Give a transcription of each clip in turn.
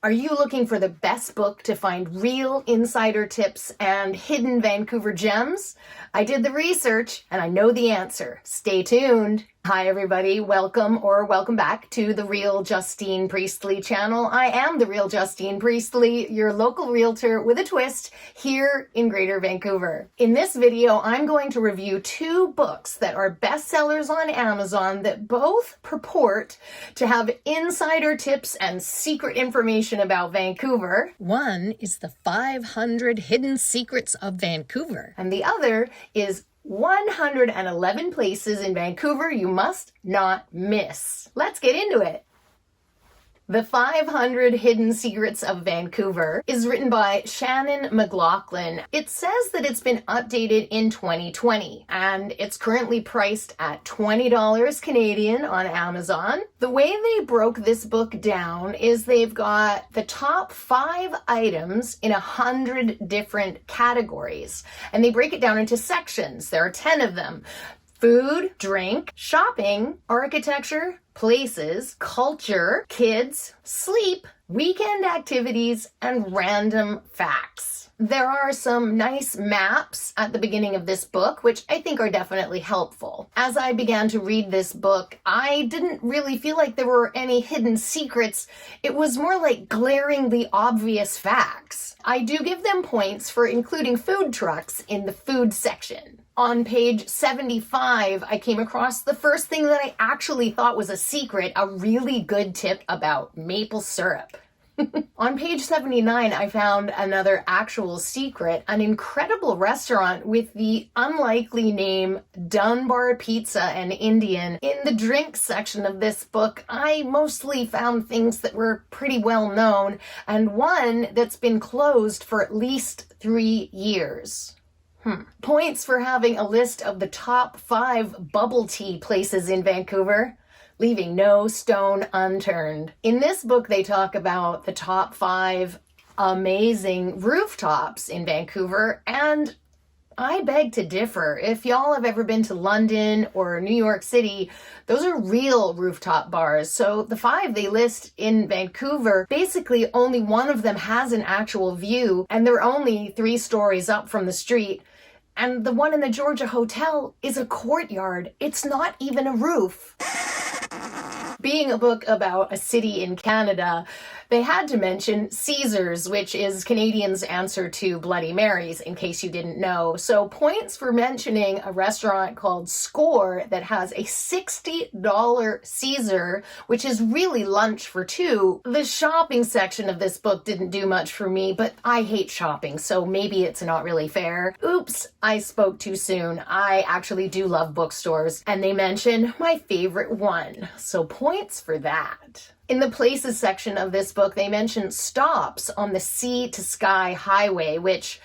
Are you looking for the best book to find real insider tips and hidden Vancouver gems? I did the research and I know the answer. Stay tuned. Hi everybody, welcome back to the Real Justine Priestley channel. I am the Real Justine Priestley, your local realtor with a twist here in Greater Vancouver. In this video, I'm going to review two books that are bestsellers on Amazon that both purport to have insider tips and secret information about Vancouver. One is the 500 Hidden Secrets of Vancouver, and the other is 111 places in Vancouver you must not miss. Let's get into it. The 500 Hidden Secrets of Vancouver is written by Shannon McLachlan. It says that it's been updated in 2020 and it's currently priced at $20 Canadian on Amazon. The way they broke this book down is they've got the top 5 items in 100 different categories, and they break it down into sections. There are 10 of them: food, drink, shopping, architecture, places, culture, kids, sleep, weekend activities, and random facts. There are some nice maps at the beginning of this book, which I think are definitely helpful. As I began to read this book, I didn't really feel like there were any hidden secrets. It was more like glaringly obvious facts. I do give them points for including food trucks in the food section. On page 75, I came across the first thing that I actually thought was a secret, a really good tip about maple syrup. On page 79, I found another actual secret, an incredible restaurant with the unlikely name Dunbar Pizza and Indian. In the drinks section of this book, I mostly found things that were pretty well known, and one that's been closed for at least 3 years. Points for having a list of the top 5 bubble tea places in Vancouver, leaving no stone unturned. In this book, they talk about the top 5 amazing rooftops in Vancouver, and I beg to differ. If y'all have ever been to London or New York City, those are real rooftop bars. So the 5 they list in Vancouver, basically only one of them has an actual view, and they're only 3 stories up from the street. And the one in the Georgia Hotel is a courtyard. It's not even a roof. Being a book about a city in Canada, they had to mention Ceasar's, which is Canadians' answer to Bloody Mary's, in case you didn't know. So points for mentioning a restaurant called Score that has a $60 Ceasar, which is really lunch for 2. The shopping section of this book didn't do much for me, but I hate shopping, so maybe it's not really fair. Oops, I spoke too soon. I actually do love bookstores, and they mention my favorite one, so points for that. In the places section of this book, they mention stops on the Sea to Sky Highway, which,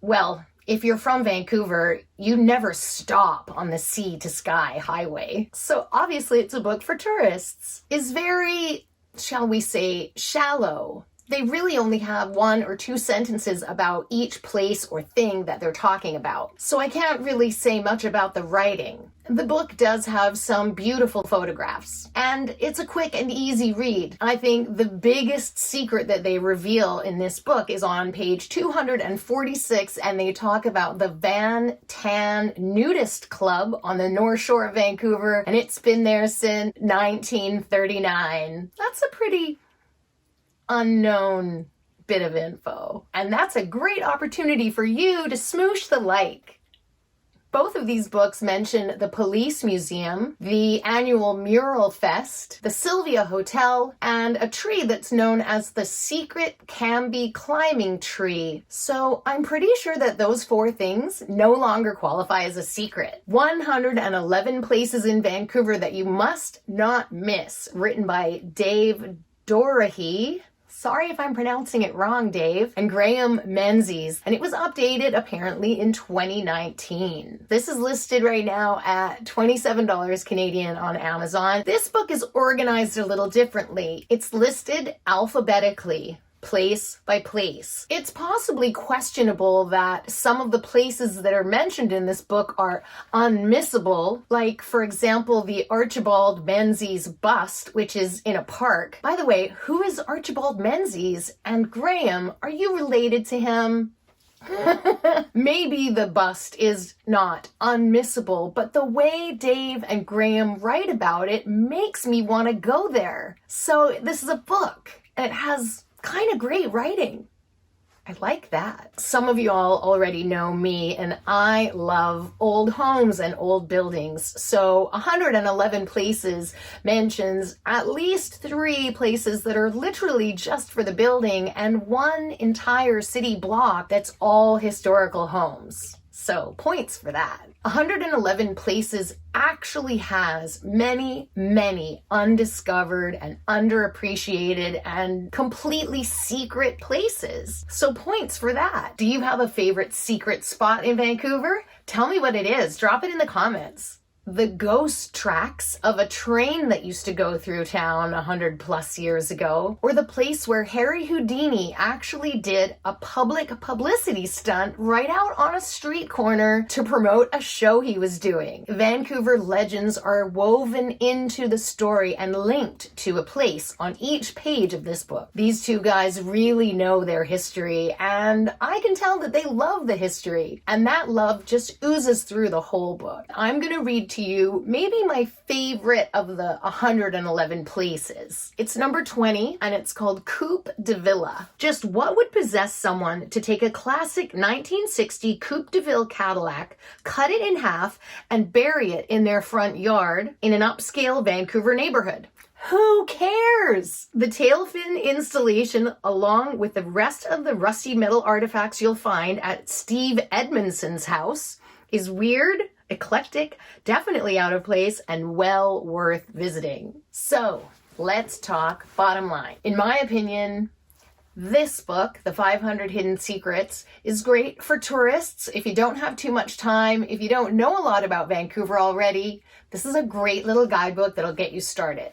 well, if you're from Vancouver, you never stop on the Sea to Sky Highway. So obviously it's a book for tourists. It's very, shall we say, shallow. They really only have 1 or 2 sentences about each place or thing that they're talking about. So I can't really say much about the writing. The book does have some beautiful photographs, and it's a quick and easy read. I think the biggest secret that they reveal in this book is on page 246, and they talk about the Van Tan Nudist Club on the North Shore of Vancouver, and it's been there since 1939. That's a pretty unknown bit of info, and that's a great opportunity for you to smoosh the like. Both of these books mention the Police Museum, the annual Mural Fest, the Sylvia Hotel, and a tree that's known as the Secret Canby Climbing Tree. So I'm pretty sure that those 4 things no longer qualify as a secret. 111 places in Vancouver that you must not miss, written by Dave Doroghy. Sorry if I'm pronouncing it wrong, Dave. And Graeme Menzies. And it was updated apparently in 2019. This is listed right now at $27 Canadian on Amazon. This book is organized a little differently. It's listed alphabetically. place by place. It's possibly questionable that some of the places that are mentioned in this book are unmissable, like, for example, the Archibald Menzies bust, which is in a park. By the way, who is Archibald Menzies? And Graeme, are you related to him? Maybe the bust is not unmissable, but the way Dave and Graeme write about it makes me want to go there. So this is a book, and it has kind of great writing. I like that. Some of you all already know me, and I love old homes and old buildings. So 111 Places mentions at least 3 places that are literally just for the building and 1 entire city block that's all historical homes. So points for that. 111 Places actually has many, many undiscovered and underappreciated and completely secret places. So points for that. Do you have a favorite secret spot in Vancouver? Tell me what it is. Drop it in the comments. The ghost tracks of a train that used to go through town 100+ years ago, or the place where Harry Houdini actually did a public publicity stunt right out on a street corner to promote a show he was doing. Vancouver legends are woven into the story and linked to a place on each page of this book. These 2 guys really know their history, and I can tell that they love the history, and that love just oozes through the whole book. I'm gonna read to you maybe my favorite of the 111 places. It's number 20, and it's called Coupe de Villa. Just what would possess someone to take a classic 1960 Coupe de Ville Cadillac, cut it in half, and bury it in their front yard in an upscale Vancouver neighborhood? Who cares? The tail fin installation, along with the rest of the rusty metal artifacts you'll find at Steve Edmondson's house, is weird, eclectic, definitely out of place, and well worth visiting. So let's talk bottom line. In my opinion, this book, The 500 Hidden Secrets, is great for tourists. If you don't have too much time, if you don't know a lot about Vancouver already, this is a great little guidebook that'll get you started.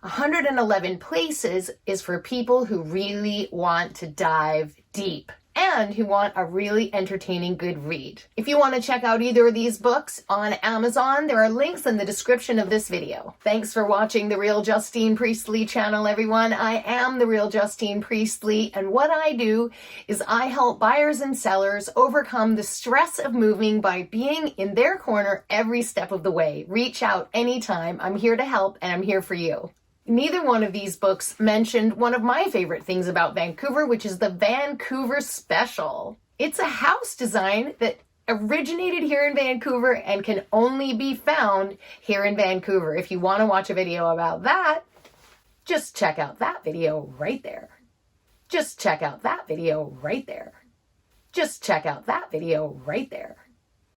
111 Places is for people who really want to dive deep and who want a really entertaining good read. If you want to check out either of these books on Amazon, there are links in the description of this video. Thanks for watching The Real Justine Priestley channel, everyone. I am The Real Justine Priestley, and what I do is I help buyers and sellers overcome the stress of moving by being in their corner every step of the way. Reach out anytime. I'm here to help, and I'm here for you. Neither one of these books mentioned one of my favorite things about Vancouver, which is the Vancouver Special. It's a house design that originated here in Vancouver and can only be found here in Vancouver. If you want to watch a video about that, just check out that video right there. Just check out that video right there. Just check out that video right there.